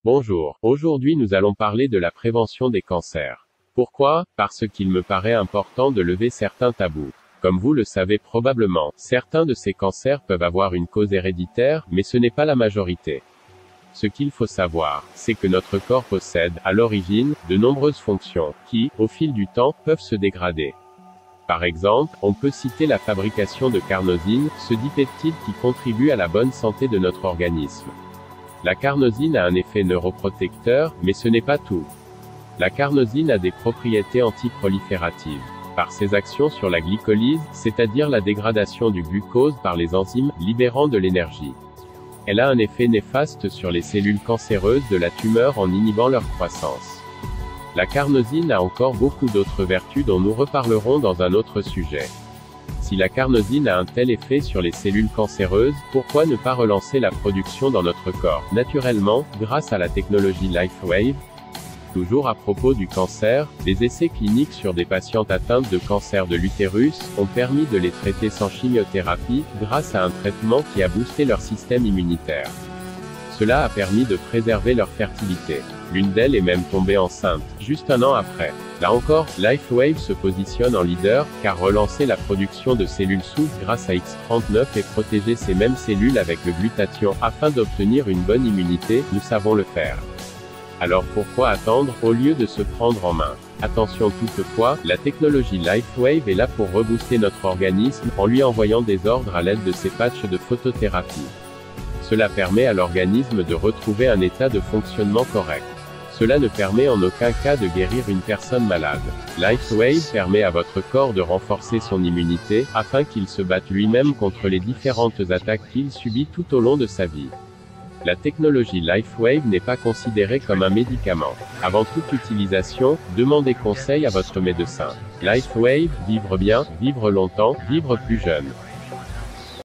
Bonjour, aujourd'hui nous allons parler de la prévention des cancers. Pourquoi? Parce qu'il me paraît important de lever certains tabous. Comme vous le savez probablement, certains de ces cancers peuvent avoir une cause héréditaire, mais ce n'est pas la majorité. Ce qu'il faut savoir, c'est que notre corps possède, à l'origine, de nombreuses fonctions, qui, au fil du temps, peuvent se dégrader. Par exemple, on peut citer la fabrication de carnosine, ce dipeptide qui contribue à la bonne santé de notre organisme. La carnosine a un effet neuroprotecteur, mais ce n'est pas tout. La carnosine a des propriétés antiprolifératives. Par ses actions sur la glycolyse, c'est-à-dire la dégradation du glucose par les enzymes, libérant de l'énergie. Elle a un effet néfaste sur les cellules cancéreuses de la tumeur en inhibant leur croissance. La carnosine a encore beaucoup d'autres vertus dont nous reparlerons dans un autre sujet. Si la carnosine a un tel effet sur les cellules cancéreuses, pourquoi ne pas relancer la production dans notre corps, naturellement, grâce à la technologie LifeWave? Toujours à propos du cancer, des essais cliniques sur des patientes atteintes de cancer de l'utérus ont permis de les traiter sans chimiothérapie, grâce à un traitement qui a boosté leur système immunitaire. Cela a permis de préserver leur fertilité. L'une d'elles est même tombée enceinte, juste un an après. Là encore, LifeWave se positionne en leader, car relancer la production de cellules souches grâce à X39 et protéger ces mêmes cellules avec le glutathion, afin d'obtenir une bonne immunité, nous savons le faire. Alors pourquoi attendre, au lieu de se prendre en main? Attention toutefois, la technologie LifeWave est là pour rebooster notre organisme, en lui envoyant des ordres à l'aide de ces patchs de photothérapie. Cela permet à l'organisme de retrouver un état de fonctionnement correct. Cela ne permet en aucun cas de guérir une personne malade. LifeWave permet à votre corps de renforcer son immunité, afin qu'il se batte lui-même contre les différentes attaques qu'il subit tout au long de sa vie. La technologie LifeWave n'est pas considérée comme un médicament. Avant toute utilisation, demandez conseil à votre médecin. LifeWave, vivre bien, vivre longtemps, vivre plus jeune.